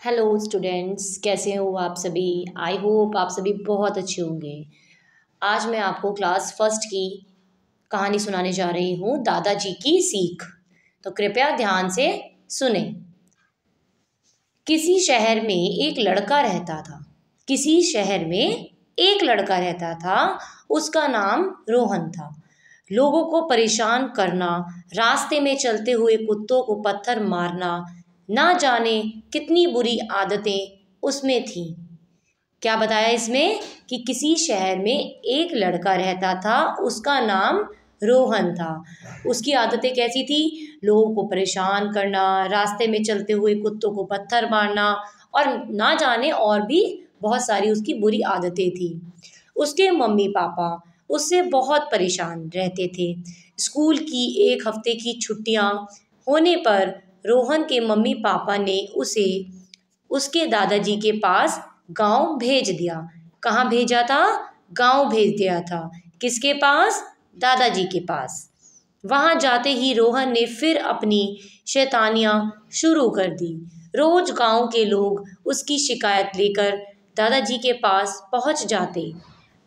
Hello students, कैसे हो आप सभी। आई होप आप सभी बहुत अच्छे होंगे। आज मैं आपको क्लास फर्स्ट की कहानी सुनाने जा रही हूँ, दादाजी की सीख। तो कृपया ध्यान से सुने। किसी शहर में एक लड़का रहता था। किसी शहर में एक लड़का रहता था। उसका नाम रोहन था। लोगों को परेशान करना, रास्ते में चलते हुए कुत्तों को पत्थर मारना, ना जाने कितनी बुरी आदतें उसमें थीं। क्या बताया इसमें कि किसी शहर में एक लड़का रहता था, उसका नाम रोहन था। उसकी आदतें कैसी थी? लोगों को परेशान करना, रास्ते में चलते हुए कुत्तों को पत्थर मारना और ना जाने और भी बहुत सारी उसकी बुरी आदतें थी। उसके मम्मी पापा उससे बहुत परेशान रहते थे। स्कूल की एक हफ्ते की छुट्टियां होने पर रोहन के मम्मी पापा ने उसे उसके दादाजी के पास गांव भेज दिया। कहाँ भेजा था? गांव भेज दिया था। किसके पास? दादाजी के पास। वहां जाते ही रोहन ने फिर अपनी शैतानियां शुरू कर दी। रोज गांव के लोग उसकी शिकायत लेकर दादाजी के पास पहुंच जाते।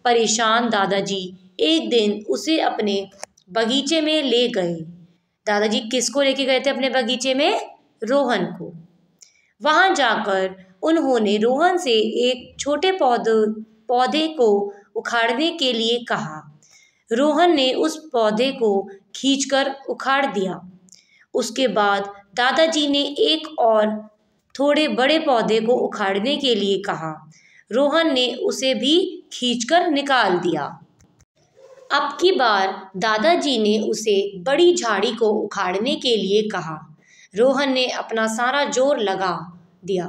परेशान दादाजी एक दिन उसे अपने बगीचे में ले गए। दादाजी किसको लेके गए थे अपने बगीचे में? रोहन को। वहां जाकर उन्होंने रोहन से एक छोटे पौधे को उखाड़ने के लिए कहा। रोहन ने उस पौधे को खींचकर उखाड़ दिया। उसके बाद दादाजी ने एक और थोड़े बड़े पौधे को उखाड़ने के लिए कहा। रोहन ने उसे भी खींचकर निकाल दिया। अब की बार दादाजी ने उसे बड़ी झाड़ी को उखाड़ने के लिए कहा। रोहन ने अपना सारा जोर लगा दिया,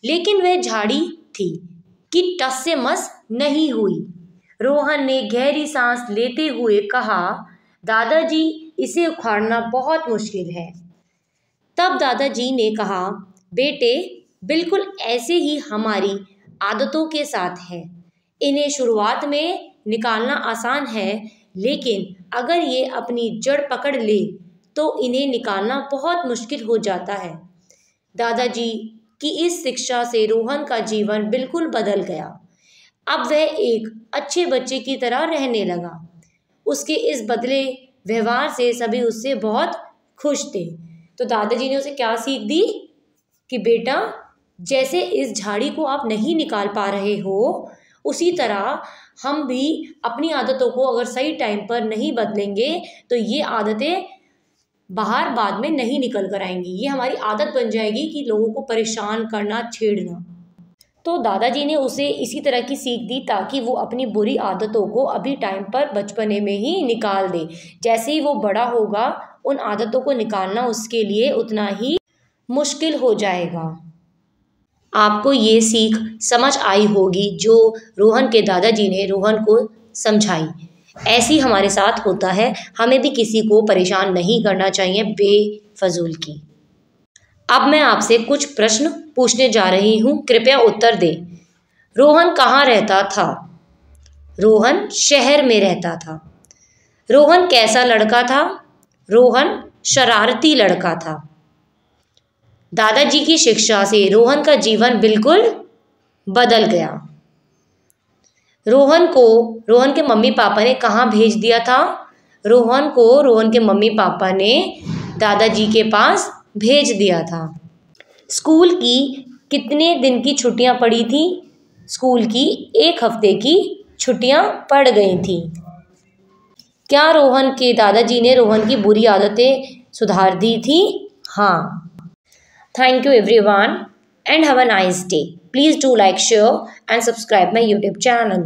लेकिन वह झाड़ी थी कि टस से मस नहीं हुई। रोहन ने गहरी सांस लेते हुए कहा, दादाजी, इसे उखाड़ना बहुत मुश्किल है। तब दादाजी ने कहा, बेटे, बिल्कुल ऐसे ही हमारी आदतों के साथ है। इन्हें शुरुआत में निकालना आसान है, लेकिन अगर ये अपनी जड़ पकड़ ले तो इन्हें निकालना बहुत मुश्किल हो जाता है। दादाजी की इस शिक्षा से रोहन का जीवन बिल्कुल बदल गया। अब वह एक अच्छे बच्चे की तरह रहने लगा। उसके इस बदले व्यवहार से सभी उससे बहुत खुश थे। तो दादाजी ने उसे क्या सीख दी कि बेटा, जैसे इस झाड़ी को आप नहीं निकाल पा रहे हो, उसी तरह हम भी अपनी आदतों को अगर सही टाइम पर नहीं बदलेंगे तो ये आदतें बाहर बाद में नहीं निकल कर आएंगी। ये हमारी आदत बन जाएगी कि लोगों को परेशान करना, छेड़ना। तो दादाजी ने उसे इसी तरह की सीख दी ताकि वो अपनी बुरी आदतों को अभी टाइम पर बचपने में ही निकाल दे। जैसे ही वो बड़ा होगा, उन आदतों को निकालना उसके लिए उतना ही मुश्किल हो जाएगा। आपको ये सीख समझ आई होगी जो रोहन के दादाजी ने रोहन को समझाई। ऐसी हमारे साथ होता है, हमें भी किसी को परेशान नहीं करना चाहिए बेफजूल की। अब मैं आपसे कुछ प्रश्न पूछने जा रही हूँ, कृपया उत्तर दें। रोहन कहाँ रहता था? रोहन शहर में रहता था। रोहन कैसा लड़का था? रोहन शरारती लड़का था। दादाजी की शिक्षा से रोहन का जीवन बिल्कुल बदल गया। रोहन के मम्मी पापा ने कहाँ भेज दिया था? रोहन को रोहन के मम्मी पापा ने दादाजी के पास भेज दिया था। स्कूल की कितने दिन की छुट्टियां पड़ी थी? स्कूल की एक हफ्ते की छुट्टियां पड़ गई थी। क्या रोहन के दादाजी ने रोहन की बुरी आदतें सुधार दी थी? हाँ। Thank you everyone and have a nice day. Please do like, share and subscribe my YouTube channel.